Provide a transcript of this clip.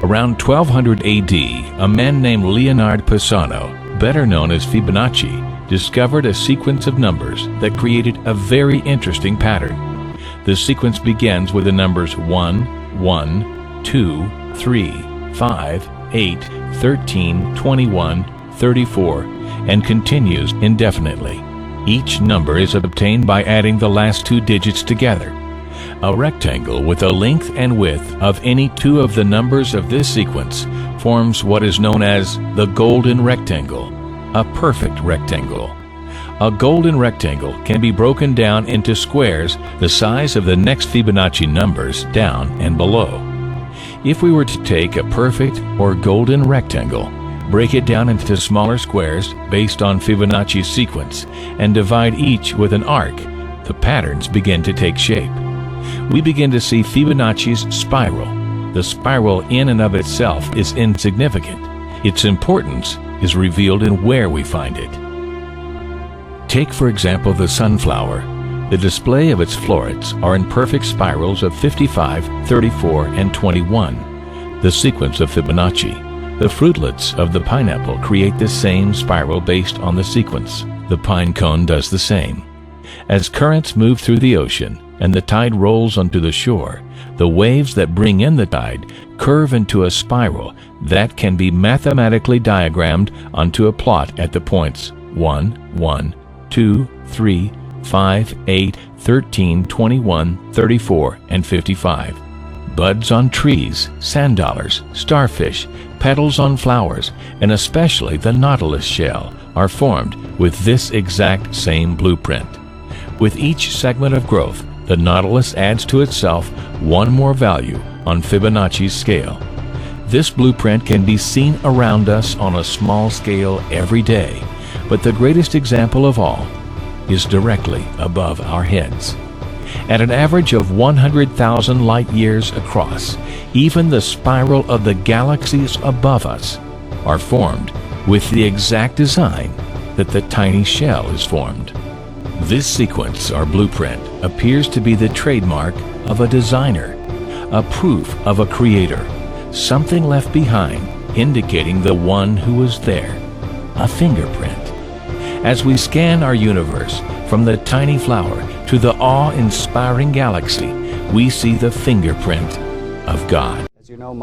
Around 1200 AD, a man named Leonard Pisano, better known as Fibonacci, discovered a sequence of numbers that created a very interesting pattern. The sequence begins with the numbers 1, 1, 2, 3, 5, 8, 13, 21, 34, and continues indefinitely. Each number is obtained by adding the last two digits together. A rectangle with a length and width of any two of the numbers of this sequence forms what is known as the golden rectangle, a perfect rectangle. A golden rectangle can be broken down into squares the size of the next Fibonacci numbers down and below. If we were to take a perfect or golden rectangle, break it down into smaller squares based on Fibonacci's sequence, and divide each with an arc, the patterns begin to take shape. We begin to see Fibonacci's spiral. The spiral in and of itself is insignificant. Its importance is revealed in where we find it. Take, for example, the sunflower. The display of its florets are in perfect spirals of 55, 34, and 21, the sequence of Fibonacci. The fruitlets of the pineapple create the same spiral based on the sequence. The pine cone does the same. As currents move through the ocean and the tide rolls onto the shore, the waves that bring in the tide curve into a spiral that can be mathematically diagrammed onto a plot at the points 1, 1, 2, 3, 5, 8, 13, 21, 34, and 55. Buds on trees, sand dollars, starfish, petals on flowers, and especially the nautilus shell are formed with this exact same blueprint. With each segment of growth, the nautilus adds to itself one more value on Fibonacci's scale. This blueprint can be seen around us on a small scale every day, but the greatest example of all is directly above our heads. At an average of 100,000 light years across, even the spiral of the galaxies above us are formed with the exact design that the tiny shell is formed. This sequence or blueprint appears to be the trademark of a designer, a proof of a creator, something left behind indicating the one who was there, a fingerprint. As we scan our universe from the tiny flower to the awe-inspiring galaxy, we see the fingerprint of God.